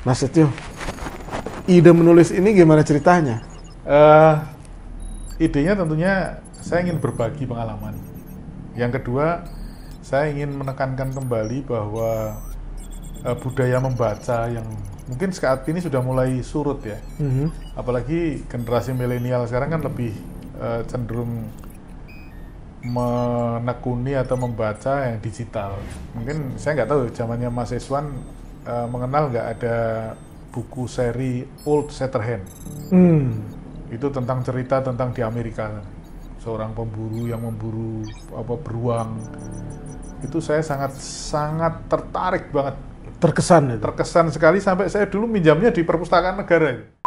Mas Setio, ide menulis ini gimana ceritanya? Idenya tentunya saya ingin berbagi pengalaman. Yang kedua, saya ingin menekankan kembali bahwa budaya membaca yang mungkin saat ini sudah mulai surut ya. Apalagi generasi milenial sekarang kan lebih cenderung menekuni atau membaca yang digital. Mungkin saya nggak tahu zamannya Mas Iswan mengenal nggak ada buku seri Old Shatterhand. Itu tentang cerita tentang di Amerika, seorang pemburu yang memburu beruang. Itu saya sangat tertarik banget. Terkesan itu? Terkesan sekali sampai saya dulu minjamnya di perpustakaan negara.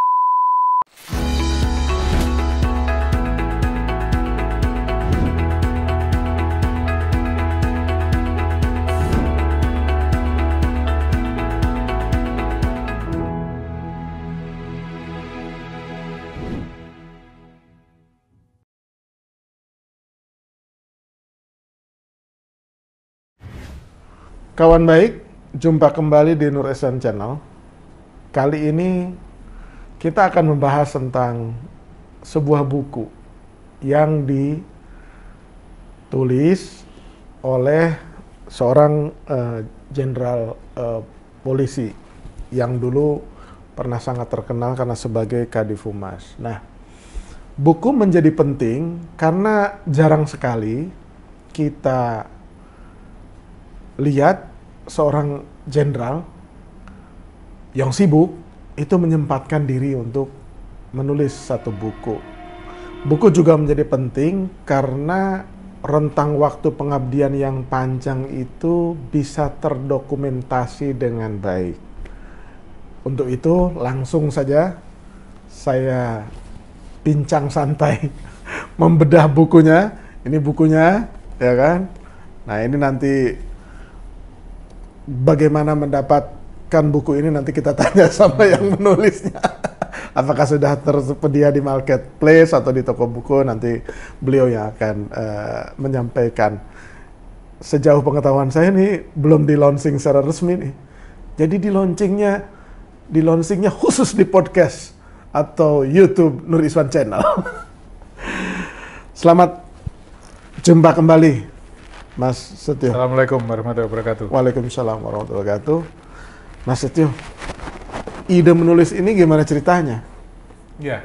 Kawan baik, jumpa kembali di Nur Ihsan Channel. Kali ini kita akan membahas tentang sebuah buku yang ditulis oleh seorang jenderal polisi yang dulu pernah sangat terkenal karena sebagai Kadif Humas. Nah, buku menjadi penting karena jarang sekali kita lihat seorang jenderal yang sibuk itu menyempatkan diri untuk menulis satu buku. Buku juga menjadi penting karena rentang waktu pengabdian yang panjang itu bisa terdokumentasi dengan baik. Untuk itu langsung saja saya bincang santai membedah bukunya. Ini bukunya, ya kan? Nah, ini nanti bagaimana mendapatkan buku ini nanti kita tanya sama yang menulisnya. Apakah sudah tersedia di marketplace atau di toko buku, nanti beliau yang akan menyampaikan. Sejauh pengetahuan saya ini belum di launching secara resmi nih. Jadi di launchingnya khusus di podcast atau YouTube Nur Ihsan Channel. Selamat jumpa kembali, Mas Setio. Assalamualaikum warahmatullahi wabarakatuh. Waalaikumsalam warahmatullahi wabarakatuh. Mas Setio, ide menulis ini gimana ceritanya? Ya,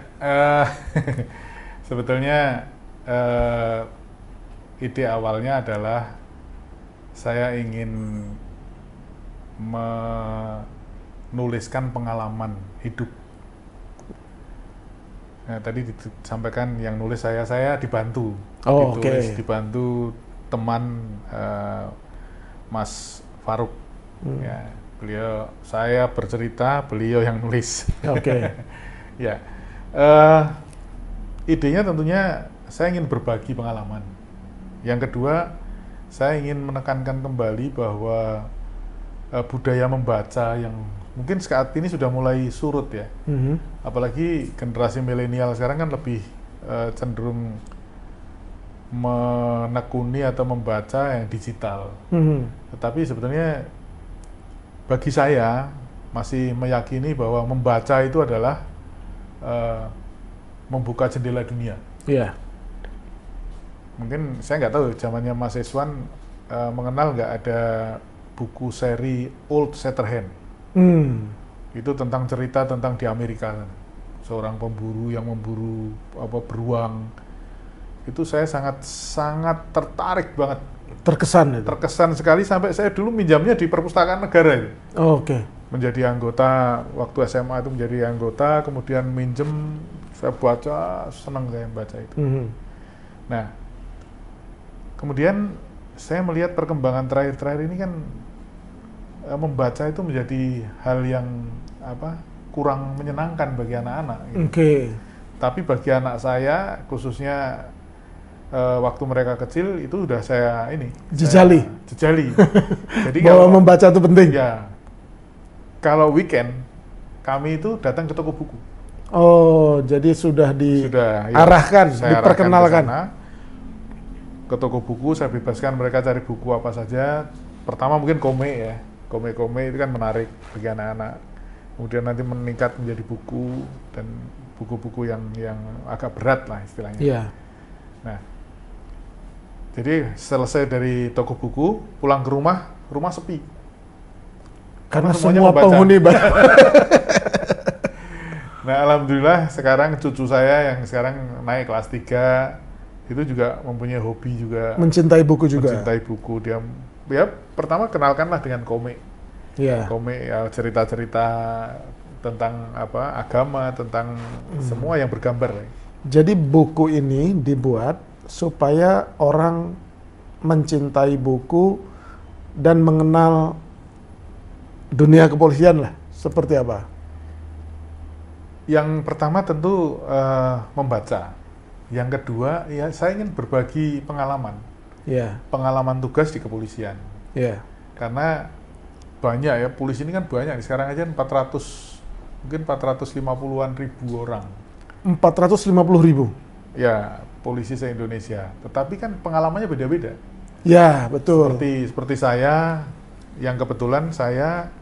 sebetulnya ide awalnya adalah saya ingin menuliskan pengalaman hidup. Nah, tadi disampaikan yang nulis saya dibantu, dibantu teman Mas Faruk. Ya, saya bercerita, beliau yang nulis. Oke. Ya, idenya tentunya saya ingin berbagi pengalaman. Yang kedua, saya ingin menekankan kembali bahwa budaya membaca yang mungkin saat ini sudah mulai surut ya. Apalagi generasi milenial sekarang kan lebih cenderung menekuni atau membaca yang digital. Tetapi sebetulnya bagi saya masih meyakini bahwa membaca itu adalah membuka jendela dunia. Iya. Mungkin saya nggak tahu zamannya Mas Iswan mengenal nggak ada buku seri Old Shatterhand. Itu tentang cerita tentang di Amerika, seorang pemburu yang memburu beruang. Itu saya sangat tertarik banget. Terkesan itu? Terkesan sekali sampai saya dulu minjamnya di perpustakaan negara. Oke. Menjadi anggota, waktu SMA itu menjadi anggota, kemudian minjem, saya baca, senang saya baca itu. Nah, kemudian saya melihat perkembangan terakhir-terakhir ini kan membaca itu menjadi hal yang kurang menyenangkan bagi anak-anak. Gitu. Tapi bagi anak saya, khususnya waktu mereka kecil itu udah saya jejali. Jadi bahwa membaca itu penting. Ya, kalau weekend kami itu datang ke toko buku. Oh, jadi sudah diarahkan, ya, diperkenalkan ke toko buku. Saya bebaskan mereka cari buku apa saja. Pertama mungkin komik ya, komik itu kan menarik bagi anak-anak. kemudian nanti meningkat menjadi buku dan buku-buku yang agak berat lah istilahnya. Iya. Nah, jadi selesai dari toko buku, pulang ke rumah sepi. Karena semuanya semua membaca. penghuni Nah, alhamdulillah sekarang cucu saya yang sekarang naik kelas 3 itu juga mempunyai hobi juga. mencintai buku juga. Mencintai buku. Dia ya pertama kenalkanlah dengan komik. Iya. Komik ya, cerita-cerita tentang apa agama, tentang semua yang bergambar. Jadi buku ini dibuat supaya orang mencintai buku dan mengenal dunia kepolisian lah. Seperti apa? Yang pertama tentu membaca. Yang kedua ya saya ingin berbagi pengalaman. Iya. Pengalaman tugas di kepolisian. Iya. Karena banyak ya, polisi ini kan banyak. Sekarang aja 450-an ribu orang. 450.000. Ya, polisi se-Indonesia. Tetapi kan pengalamannya beda-beda. Ya, betul. Seperti saya, yang kebetulan saya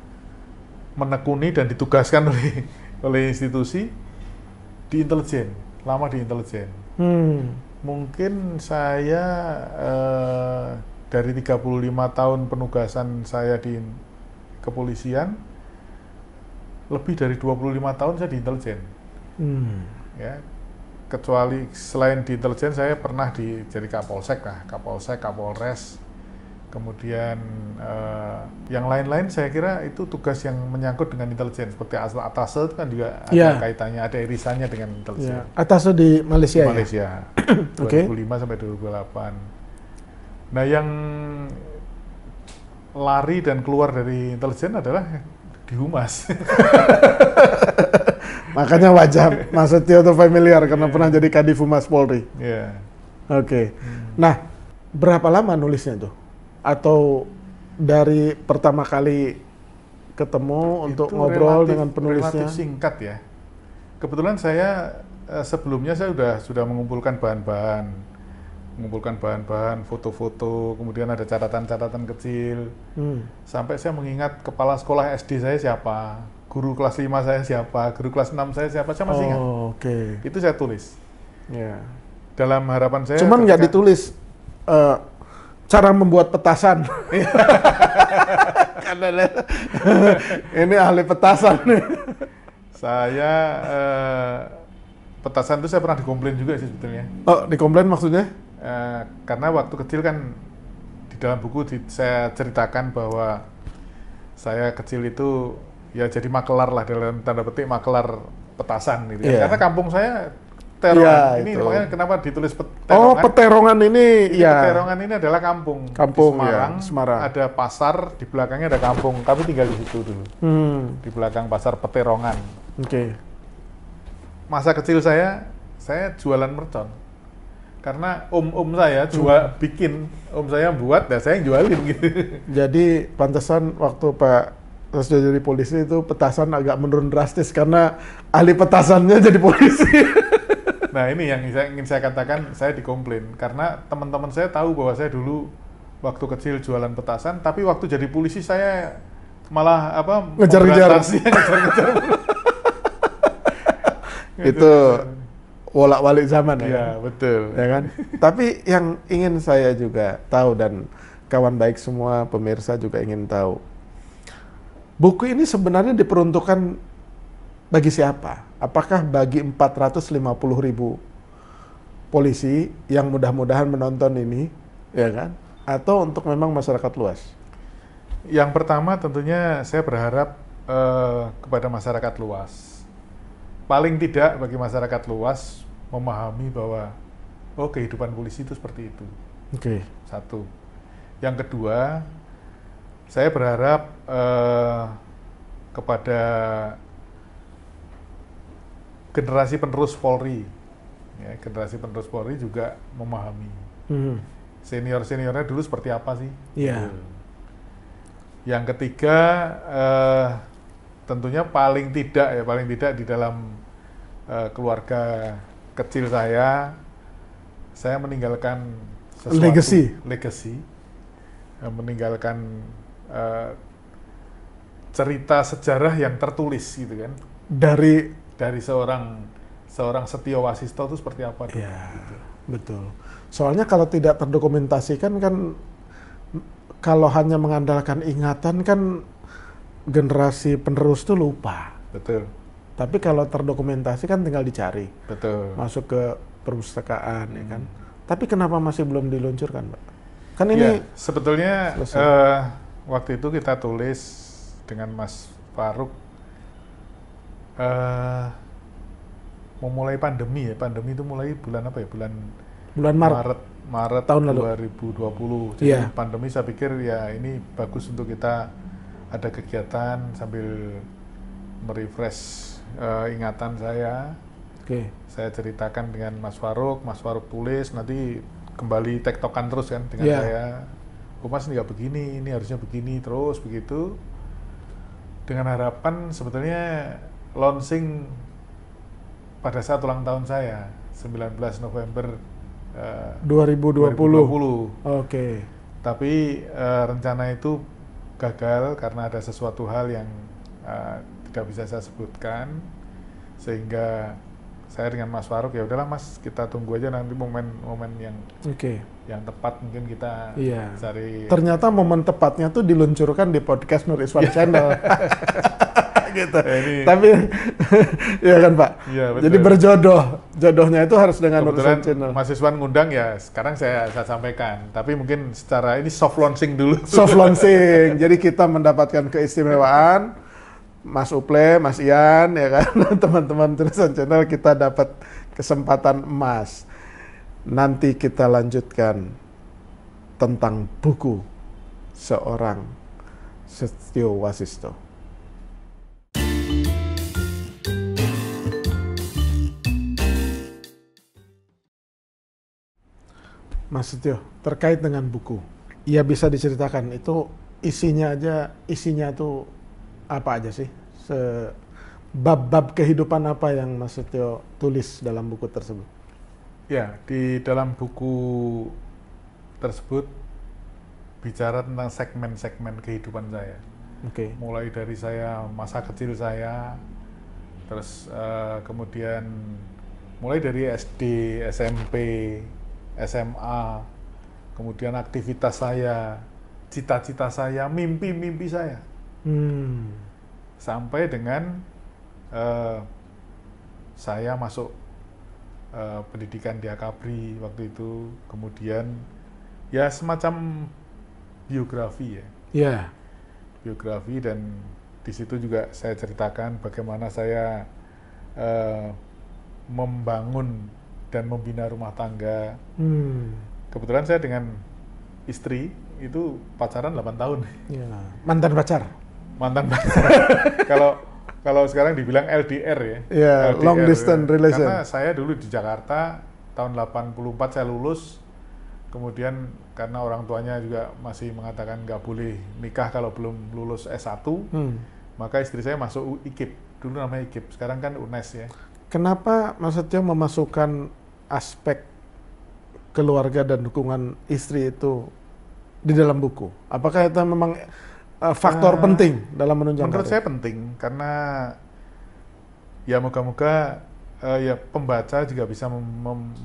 menekuni dan ditugaskan oleh institusi di intelijen, lama di intelijen. Mungkin saya dari 35 tahun penugasan saya di kepolisian, lebih dari 25 tahun saya di intelijen. Ya, kecuali selain di intelijen saya pernah jadi Kapolsek lah, Kapolsek, Kapolres, kemudian yang lain-lain saya kira itu tugas yang menyangkut dengan intelijen, seperti Atase itu kan juga ada kaitannya, ada irisannya dengan intelijen. Atase di Malaysia. Di Malaysia, 2005 sampai 2008. Nah, yang lari dan keluar dari intelijen adalah di Humas. Makanya wajah Mas Setio itu familiar karena pernah jadi Kadif Humas Polri. Iya. Oke. Nah, berapa lama nulisnya tuh? Atau dari pertama kali ketemu untuk ngobrol dengan penulisnya? Relatif singkat ya. Kebetulan saya sebelumnya saya sudah mengumpulkan bahan-bahan, foto-foto, kemudian ada catatan-catatan kecil. Sampai saya mengingat kepala sekolah SD saya siapa, guru kelas 5 saya siapa, guru kelas 6 saya siapa, saya masih ingat. Itu saya tulis. Dalam harapan saya. Cuman nggak ditulis cara membuat petasan. Karena ini ahli petasan nih. Saya petasan itu saya pernah dikomplain juga sih sebetulnya. Oh, dikomplain maksudnya? Karena waktu kecil kan di dalam buku saya ceritakan bahwa saya kecil itu ya jadi makelar lah, dalam tanda petik makelar petasan gitu. Karena kampung saya Peterongan. Ini makanya kenapa ditulis Peterongan. Oh, Peterongan ini ya. Peterongan ini adalah kampung. Kampung di Semarang, Semarang. Ada pasar, di belakangnya ada kampung. Kami tinggal di situ dulu. Di belakang pasar Peterongan. Masa kecil saya jualan mercon. Karena om saya bikin, om saya buat, dan saya yang jualin gitu. Jadi pantesan waktu Pak sudah jadi polisi itu petasan agak menurun drastis karena ahli petasannya jadi polisi. Nah, ini yang ingin saya katakan, saya dikomplain karena teman-teman saya tahu bahwa saya dulu waktu kecil jualan petasan, tapi waktu jadi polisi saya malah ngejar-ngejar. Itu bolak-balik zaman ya. Iya, betul. Ya kan? Tapi yang ingin saya juga tahu dan kawan baik semua pemirsa juga ingin tahu. Buku ini sebenarnya diperuntukkan bagi siapa? Apakah bagi 450.000 polisi yang mudah-mudahan menonton ini, ya kan? Atau untuk memang masyarakat luas? Yang pertama tentunya saya berharap kepada masyarakat luas. Paling tidak bagi masyarakat luas memahami bahwa kehidupan polisi itu seperti itu. Satu. Yang kedua, saya berharap kepada generasi penerus Polri, ya, generasi penerus Polri juga memahami senior-seniornya dulu seperti apa sih. Yang ketiga, tentunya paling tidak di dalam keluarga kecil saya meninggalkan sesuatu, legacy, meninggalkan cerita sejarah yang tertulis gitu kan. Dari seorang Setio Wasisto itu seperti apa dulu. Ya, Gitu. betul. Soalnya kalau tidak terdokumentasikan kan, kalau hanya mengandalkan ingatan kan generasi penerus tuh lupa. Betul. Tapi kalau terdokumentasi kan tinggal dicari. Betul. Masuk ke perpustakaan ya kan. Tapi kenapa masih belum diluncurkan, Pak? Kan ini Ya, sebetulnya waktu itu kita tulis dengan Mas Faruk memulai pandemi ya. Pandemi itu mulai bulan apa ya? bulan Maret tahun lalu 2020. Jadi Iya. pandemi saya pikir ya ini bagus untuk kita ada kegiatan sambil merefresh ingatan saya. Oke. Saya ceritakan dengan Mas Faruk tulis, nanti kembali tektokan terus kan dengan Iya. saya. Oh Mas nggak begini, ini harusnya begini, terus begitu. Dengan harapan sebetulnya launching pada saat ulang tahun saya, 19 November 2020. Oke. Tapi rencana itu gagal karena ada sesuatu hal yang tidak bisa saya sebutkan, sehingga saya dengan Mas Faruk ya udahlah Mas, kita tunggu aja nanti momen-momen yang tepat mungkin kita cari. Ternyata momen tepatnya tuh diluncurkan di podcast Nur Iswan Channel. Gitu. Tapi ya kan Pak. Ya, jadi jodohnya itu harus dengan Nur Iswan Channel. Mas Iswan ngundang ya, sekarang saya sampaikan. Tapi mungkin secara ini soft launching dulu. Soft launching. Jadi kita mendapatkan keistimewaan. Mas Uple, Mas Ian, ya kan, teman-teman Nur Iswan Channel, kita dapat kesempatan emas. Nanti kita lanjutkan tentang buku seorang Setio Wasisto. Mas Setio, terkait dengan buku, ya bisa diceritakan itu isinya tuh apa aja sih? Bab-bab kehidupan apa yang Mas Setio tulis dalam buku tersebut? Ya, di dalam buku tersebut bicara tentang segmen-segmen kehidupan saya. Oke. Mulai dari saya masa kecil saya, terus kemudian mulai dari SD, SMP, SMA, kemudian aktivitas saya, cita-cita saya, mimpi-mimpi saya. Sampai dengan saya masuk pendidikan di Akabri waktu itu, kemudian ya semacam biografi ya. Yeah. Biografi, dan di situ juga saya ceritakan bagaimana saya membangun dan membina rumah tangga. Kebetulan saya dengan istri itu pacaran 8 tahun. Yeah. Mantan pacar. Kalau sekarang dibilang LDR ya. Yeah, LDR, long distance relation. Karena saya dulu di Jakarta tahun 84 saya lulus. Kemudian karena orang tuanya juga masih mengatakan nggak boleh nikah kalau belum lulus S1, maka istri saya masuk IKIP. Dulu namanya IKIP, sekarang kan UNES ya. Kenapa Mas Setio memasukkan aspek keluarga dan dukungan istri itu di dalam buku? Apakah itu memang faktor penting dalam menunjang menurut karir? saya penting, karena ya moga-moga ya pembaca juga bisa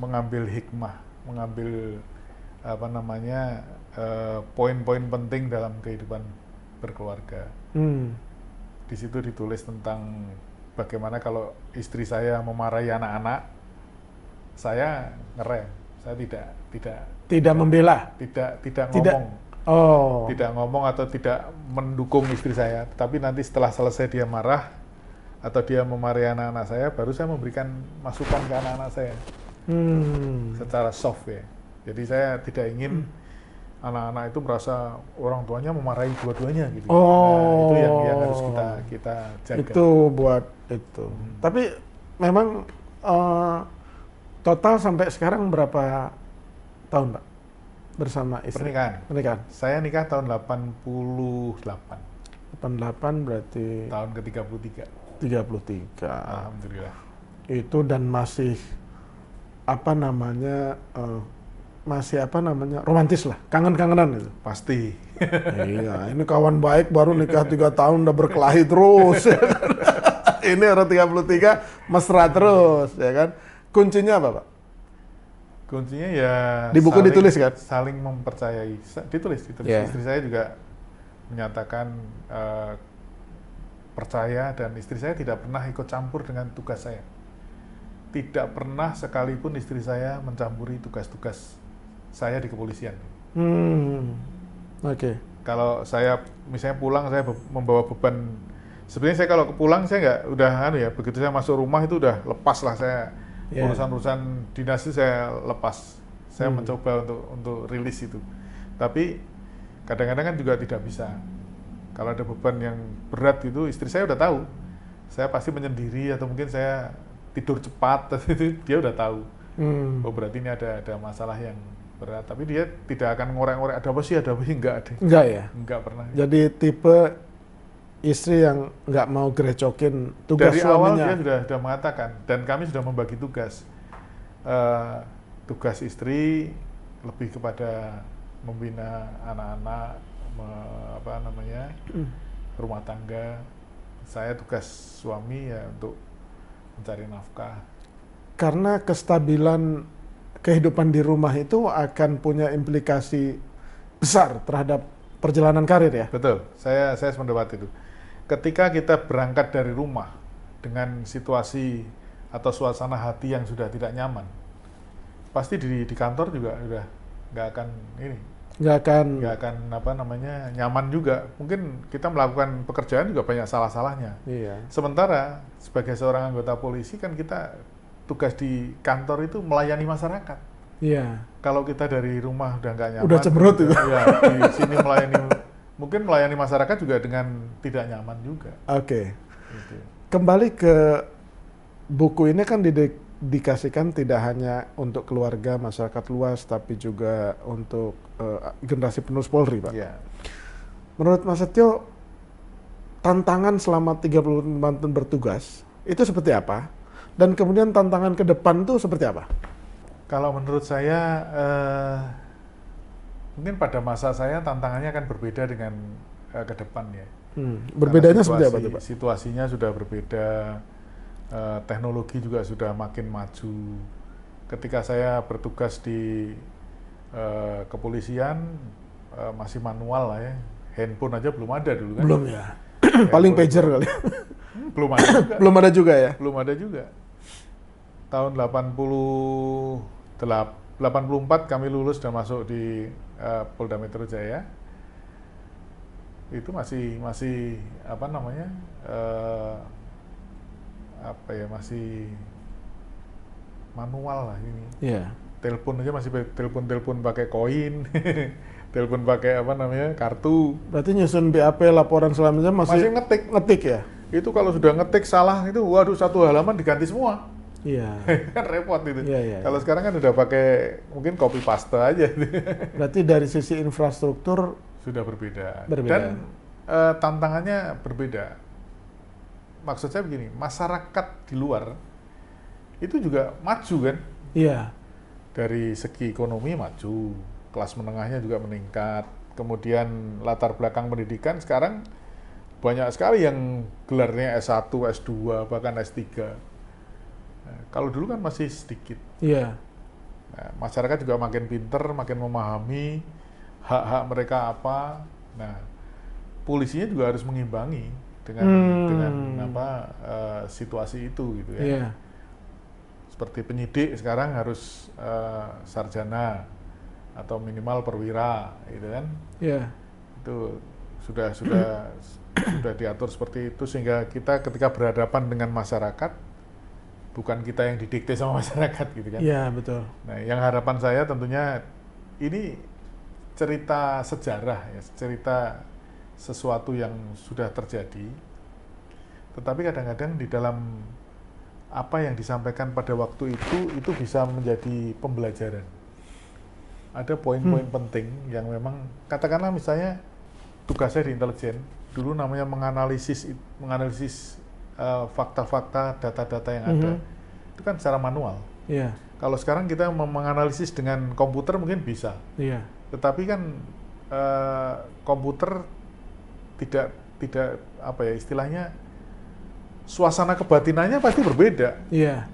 mengambil hikmah, mengambil poin-poin penting dalam kehidupan berkeluarga. Di situ ditulis tentang bagaimana kalau istri saya memarahi anak-anak, saya ngerem, saya tidak membela, tidak ngomong. Tidak ngomong atau tidak mendukung istri saya, tapi nanti setelah selesai dia marah atau dia memarahi anak-anak saya, baru saya memberikan masukan ke anak-anak saya secara soft ya. Jadi saya tidak ingin anak-anak itu merasa orang tuanya memarahi dua-duanya gitu. Nah, itu yang harus kita jaga. Itu buat itu. Tapi memang total sampai sekarang berapa tahun, Pak? Bersama istri? Pernikahan. Saya nikah tahun 88. 88 berarti tahun ke-33. 33. Alhamdulillah. Itu dan masih masih apa namanya, romantis lah, kangen-kangenan itu. Pasti. Iya, ini kawan baik baru nikah 3 tahun udah berkelahi terus. Ya kan? Ini orang 33 mesra terus, ya kan? Kuncinya apa, Pak? Kuncinya ya Di buku ditulis kan? saling mempercayai. Ditulis. Yeah. Istri saya juga menyatakan percaya, dan istri saya tidak pernah ikut campur dengan tugas saya. Tidak pernah sekalipun istri saya mencampuri tugas-tugas saya di kepolisian. Oke. Kalau saya misalnya pulang, saya membawa beban. Sebenarnya saya kalau pulang saya nggak udah begitu saya masuk rumah itu udah lepas lah saya. Yeah. Urusan-urusan dinas itu saya lepas. Saya mencoba untuk rilis itu. Tapi kadang-kadang kan juga tidak bisa. Kalau ada beban yang berat itu, istri saya udah tahu. Saya pasti menyendiri atau mungkin saya tidur cepat, itu dia udah tahu. Oh berarti ini ada masalah yang berat. Tapi dia tidak akan ngorek-ngorek, ada apa sih, enggak ada. Enggak ya? Enggak pernah. Jadi tipe istri yang nggak mau gerecokin tugas dari suaminya. awal dia sudah mengatakan, dan kami sudah membagi tugas. Tugas istri lebih kepada membina anak-anak, rumah tangga. Saya tugas suami ya untuk mencari nafkah. Karena kestabilan kehidupan di rumah itu akan punya implikasi besar terhadap perjalanan karir ya. Betul, saya sependapat itu. Ketika kita berangkat dari rumah dengan situasi atau suasana hati yang sudah tidak nyaman, pasti di kantor juga udah nggak akan nyaman juga. Mungkin kita melakukan pekerjaan juga banyak salah-salahnya. Iya. Sementara sebagai seorang anggota polisi kan kita tugas di kantor itu melayani masyarakat. Iya. Kalau kita dari rumah udah nggak nyaman, udah cemberut itu. Ya, di sini mungkin melayani masyarakat juga dengan tidak nyaman juga. Oke. Gitu. Kembali ke buku ini kan dikasihkan tidak hanya untuk keluarga masyarakat luas, tapi juga untuk generasi penerus Polri, Pak. Ya. Menurut Mas Setio, tantangan selama 30 tahun bertugas itu seperti apa? Dan kemudian tantangan ke depan itu seperti apa? Kalau menurut saya, mungkin pada masa saya tantangannya akan berbeda dengan ke depan ya. Berbedanya seperti apa tuh, Pak? Situasinya sudah berbeda, teknologi juga sudah makin maju. Ketika saya bertugas di kepolisian, masih manual lah ya. Handphone aja belum ada dulu kan? Belum ya. Paling pager kali. Belum ada juga. Belum ada juga ya? Belum ada juga. Tahun 84 kami lulus dan masuk di Polda Metro Jaya. Itu masih masih manual lah ini. Iya. Telepon aja masih telepon pakai koin. Telepon pakai kartu. Berarti nyusun BAP laporan selanjutnya masih ngetik ya? Itu kalau sudah ngetik salah itu waduh, satu halaman diganti semua. Iya. Kan repot itu. Iya. Kalau sekarang kan udah pakai mungkin copy paste aja. Berarti dari sisi infrastruktur sudah berbeda. Berbeda. Dan tantangannya berbeda. Maksud saya begini, masyarakat di luar itu juga maju kan? Iya. Dari segi ekonomi maju, kelas menengahnya juga meningkat. Kemudian latar belakang pendidikan sekarang banyak sekali yang gelarnya S1, S2, bahkan S3. Nah, kalau dulu kan masih sedikit. Iya. Nah, masyarakat juga makin pinter, makin memahami hak-hak mereka apa. Nah, polisinya juga harus mengimbangi dengan situasi itu gitu ya. Iya. Seperti penyidik sekarang harus sarjana atau minimal perwira, gitu kan? Iya. Itu sudah diatur seperti itu sehingga kita ketika berhadapan dengan masyarakat bukan kita yang didikte sama masyarakat gitu kan. Iya, betul. Nah, yang harapan saya tentunya ini cerita sejarah ya, cerita sesuatu yang sudah terjadi. Tetapi kadang-kadang di dalam apa yang disampaikan pada waktu itu bisa menjadi pembelajaran. Ada poin-poin penting yang memang katakanlah misalnya tugas saya di intelijen dulu namanya menganalisis fakta-fakta, data-data yang ada. Itu kan secara manual. Iya. Kalau sekarang kita menganalisis dengan komputer mungkin bisa, Iya. tetapi kan komputer tidak apa ya istilahnya, suasana kebatinannya pasti berbeda Iya.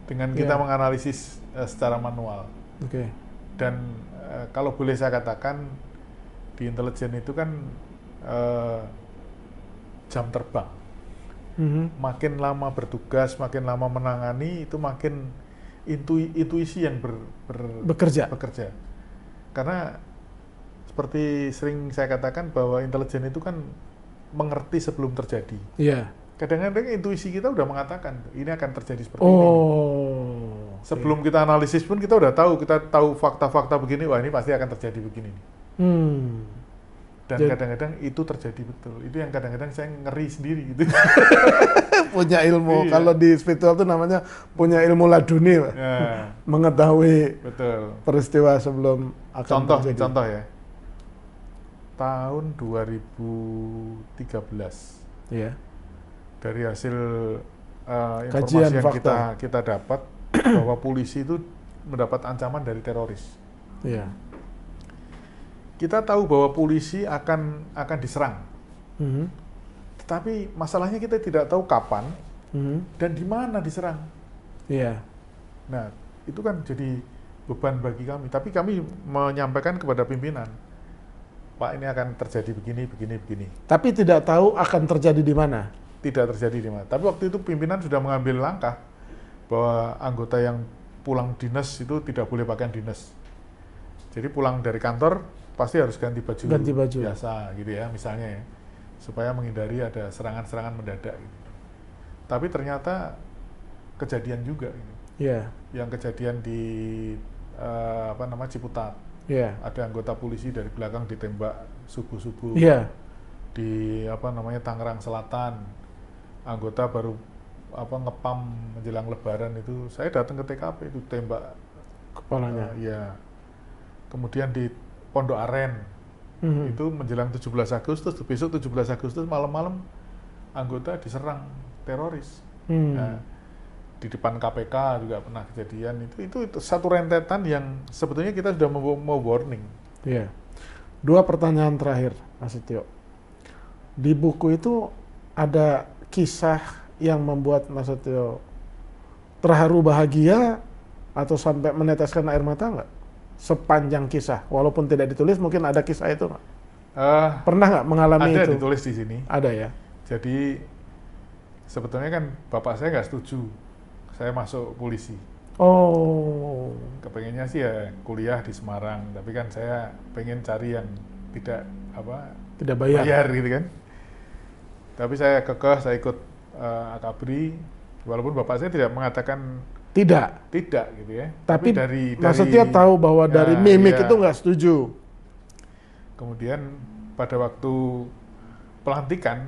dengan kita Iya. menganalisis secara manual. Oke. Dan kalau boleh saya katakan di intelijen itu kan jam terbang. Makin lama bertugas, makin lama menangani, itu makin intuisi yang Bekerja. Karena seperti sering saya katakan bahwa intelijen itu kan mengerti sebelum terjadi. Iya. Kadang-kadang intuisi kita udah mengatakan ini akan terjadi seperti ini. Oh. Sebelum kita analisis pun kita udah tahu, kita tahu fakta-fakta begini, wah ini pasti akan terjadi begini. Dan kadang-kadang itu terjadi betul. Itu yang kadang-kadang saya ngeri sendiri gitu. Punya ilmu. Iya. Kalau di spiritual itu namanya punya ilmu laduni, Pak. Ya, Mengetahui betul. peristiwa sebelum akan terjadi. Contoh ya. Tahun 2013. Iya. Dari hasil Kajian informasi yang fakta. kita dapat bahwa polisi itu mendapat ancaman dari teroris. Iya. Kita tahu bahwa polisi akan diserang. Mhm. Tetapi masalahnya kita tidak tahu kapan Mhm. dan di mana diserang. Iya. Nah, itu kan jadi beban bagi kami. Tapi kami menyampaikan kepada pimpinan, Pak, ini akan terjadi begini, begini, begini. Tapi tidak tahu akan terjadi di mana. Tidak terjadi di mana. Tapi waktu itu pimpinan sudah mengambil langkah bahwa anggota yang pulang dinas itu tidak boleh pakaian dinas. Jadi pulang dari kantor pasti harus ganti baju biasa gitu ya, misalnya ya, supaya menghindari ada serangan-serangan mendadak gitu. Tapi ternyata kejadian juga gitu. Iya. Yang kejadian di Ciputat. Iya. Ada anggota polisi dari belakang ditembak subuh-subuh. Iya. Di Tangerang Selatan, anggota baru ngepam menjelang Lebaran itu, saya datang ke TKP itu tembak Kepalanya. ya. Kemudian di Pondok Aren itu menjelang 17 Agustus, besok 17 Agustus malam-malam anggota diserang teroris. Nah, di depan KPK juga pernah kejadian itu satu rentetan yang sebetulnya kita sudah mau warning. Iya. 2 pertanyaan terakhir, Mas Setio. Di buku itu ada kisah yang membuat Mas Setio terharu bahagia atau sampai meneteskan air mata nggak? Sepanjang kisah, walaupun tidak ditulis, mungkin ada kisah itu nggak? Pernah nggak mengalami ada itu? Ada ditulis di sini. Ada ya. Jadi sebetulnya kan bapak saya nggak setuju saya masuk polisi. Oh. Kepengennya sih ya kuliah di Semarang, tapi kan saya pengen cari yang tidak bayar gitu kan. Tapi saya kekeh, saya ikut Akabri, walaupun bapak saya tidak mengatakan tidak gitu ya. Tapi dari Mas Setio tahu bahwa dari mimik itu nggak setuju. Kemudian pada waktu pelantikan,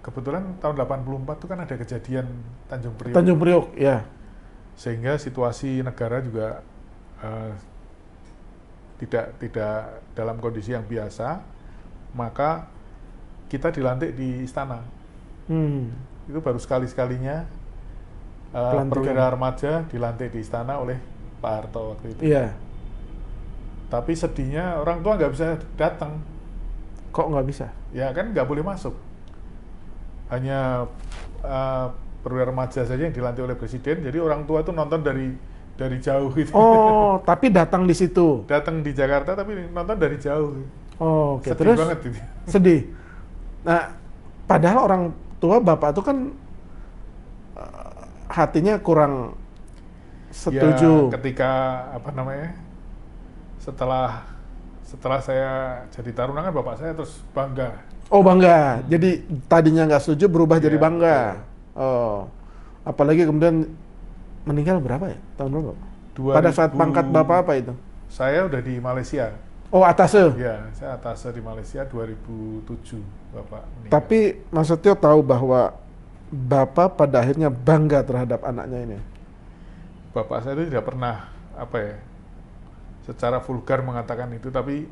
kebetulan tahun 84 itu kan ada kejadian Tanjung Priok. Tanjung Priok, ya. Sehingga situasi negara juga tidak dalam kondisi yang biasa, maka kita dilantik di istana. Itu baru sekali-sekalinya perwira remaja dilantik di istana oleh Pak Harto waktu itu. Iya. Tapi sedihnya orang tua nggak bisa datang. Kok nggak bisa? Ya kan nggak boleh masuk. Hanya perwira remaja saja yang dilantik oleh presiden. Jadi orang tua itu nonton dari jauh gitu. Oh, tapi datang di situ. Datang di Jakarta tapi nonton dari jauh. Oh, oke. Sedih Terus banget gitu. sedih. Nah, padahal orang tua bapak itu kan hatinya kurang setuju. Ya, ketika setelah saya jadi taruna kan bapak saya terus bangga. Oh, bangga. Jadi tadinya nggak setuju berubah jadi bangga. Betul. Oh, apalagi kemudian meninggal berapa ya? Tahun berapa? Pada saat pangkat bapak apa itu? Saya udah di Malaysia. Oh, atase? Ya, saya atase di Malaysia 2007 bapak meninggal. Tapi Mas Setio tahu bahwa bapak pada akhirnya bangga terhadap anaknya ini. Bapak saya itu tidak pernah secara vulgar mengatakan itu, tapi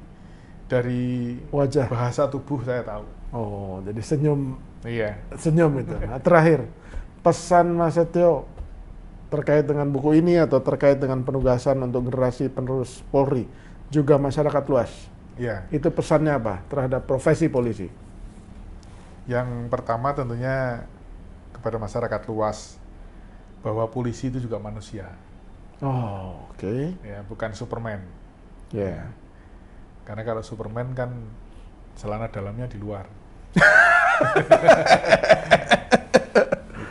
dari wajah, bahasa tubuh saya tahu. Oh, jadi senyum. Iya. Senyum itu. Nah, terakhir, pesan Mas Setio terkait dengan buku ini atau terkait dengan penugasan untuk generasi penerus Polri, juga masyarakat luas. Ya. Itu pesannya apa terhadap profesi polisi? Yang pertama tentunya kepada masyarakat luas bahwa polisi itu juga manusia. Oh, oke. Ya, bukan Superman. Ya. Karena kalau Superman kan celana dalamnya di luar.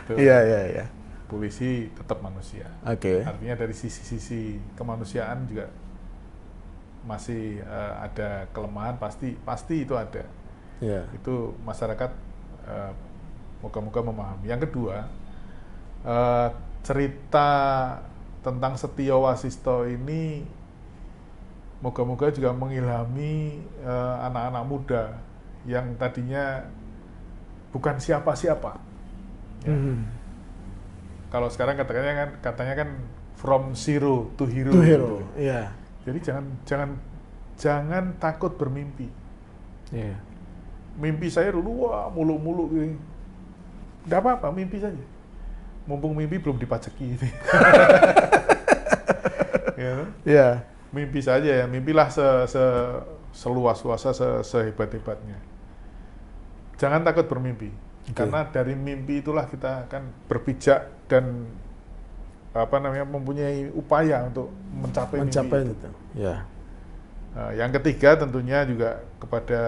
Gitu. Iya. Polisi tetap manusia. Oke. Artinya dari sisi-sisi kemanusiaan juga masih ada kelemahan, pasti itu ada. Iya. Itu masyarakat moga-moga memahami. Yang kedua, cerita tentang Setio Wasisto ini moga-moga juga mengilhami anak-anak muda yang tadinya bukan siapa-siapa. Ya. Kalau sekarang katanya kan from zero to hero. To hero. Gitu. Iya. Jadi jangan takut bermimpi. Iya. Mimpi saya dulu muluk-muluk gitu. Nggak apa-apa, mimpi saja. Mumpung mimpi belum dipajaki. Ya. Iya. Mimpi saja ya, mimpilah seluas-luasnya, sehebat-hebatnya. Jangan takut bermimpi, karena dari mimpi itulah kita akan berpijak dan mempunyai upaya untuk mencapai mimpi itu. Ya. Yang ketiga tentunya juga kepada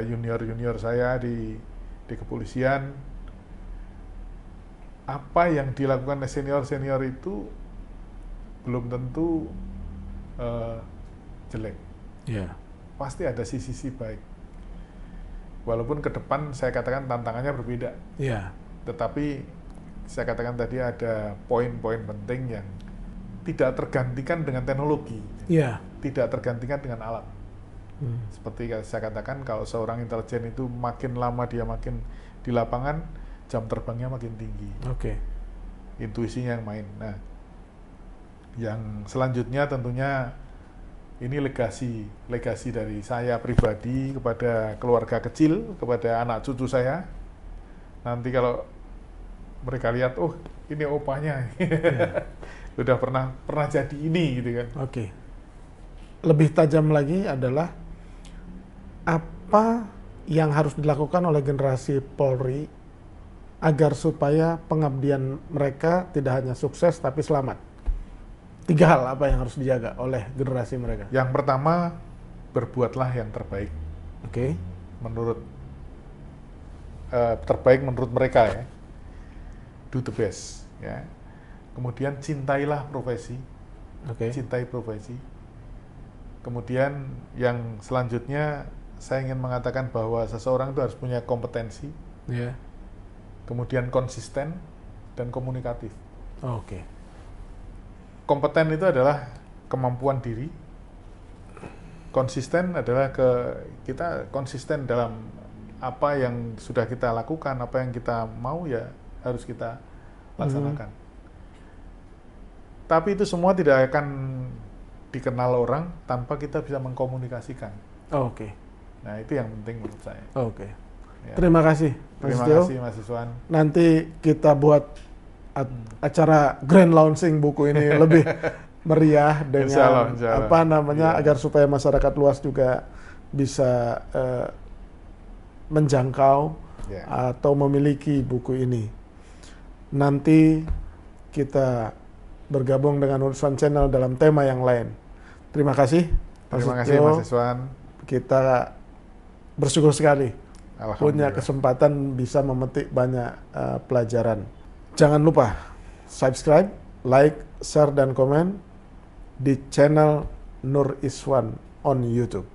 junior-junior saya di kepolisian, apa yang dilakukan senior-senior itu belum tentu jelek. Ya. Pasti ada sisi-sisi baik. Walaupun ke depan saya katakan tantangannya berbeda. Ya. Tetapi saya katakan tadi ada poin-poin penting yang tidak tergantikan dengan teknologi. Ya. Tidak tergantikan dengan alat. Seperti saya katakan, kalau seorang intelijen itu makin lama dia makin di lapangan, jam terbangnya makin tinggi. Oke. Intuisinya yang main. Nah, yang selanjutnya tentunya ini legasi dari saya pribadi kepada keluarga kecil, kepada anak cucu saya. Nanti kalau mereka lihat, oh ini opanya, udah pernah jadi ini gitu kan. Oke. Lebih tajam lagi adalah apa yang harus dilakukan oleh generasi Polri agar supaya pengabdian mereka tidak hanya sukses tapi selamat. 3 hal apa yang harus dijaga oleh generasi mereka? Yang pertama, berbuatlah yang terbaik. Oke. Terbaik menurut mereka ya. Do the best ya. Kemudian cintailah profesi. Oke. Cintai profesi. Kemudian yang selanjutnya saya ingin mengatakan bahwa seseorang itu harus punya kompetensi. Iya. Kemudian konsisten dan komunikatif. Oke. Kompeten itu adalah kemampuan diri. Konsisten adalah kita konsisten dalam apa yang sudah kita lakukan, apa yang kita mau ya harus kita laksanakan. Tapi itu semua tidak akan dikenal orang tanpa kita bisa mengkomunikasikan. Oke. Nah, itu yang penting menurut saya. Oke. Ya. Terima kasih, Mas Terima Setio. kasih, Mas Iswan. Nanti kita buat acara grand launching buku ini lebih meriah dengan Insya Allah. apa namanya agar supaya masyarakat luas juga bisa menjangkau atau memiliki buku ini. Nanti kita bergabung dengan Urusan Channel dalam tema yang lain. Terima kasih, Terima kasih, Mas Iswan. Kita bersyukur sekali punya kesempatan bisa memetik banyak pelajaran. Jangan lupa subscribe, like, share, dan komen di channel Nur Iswan on YouTube.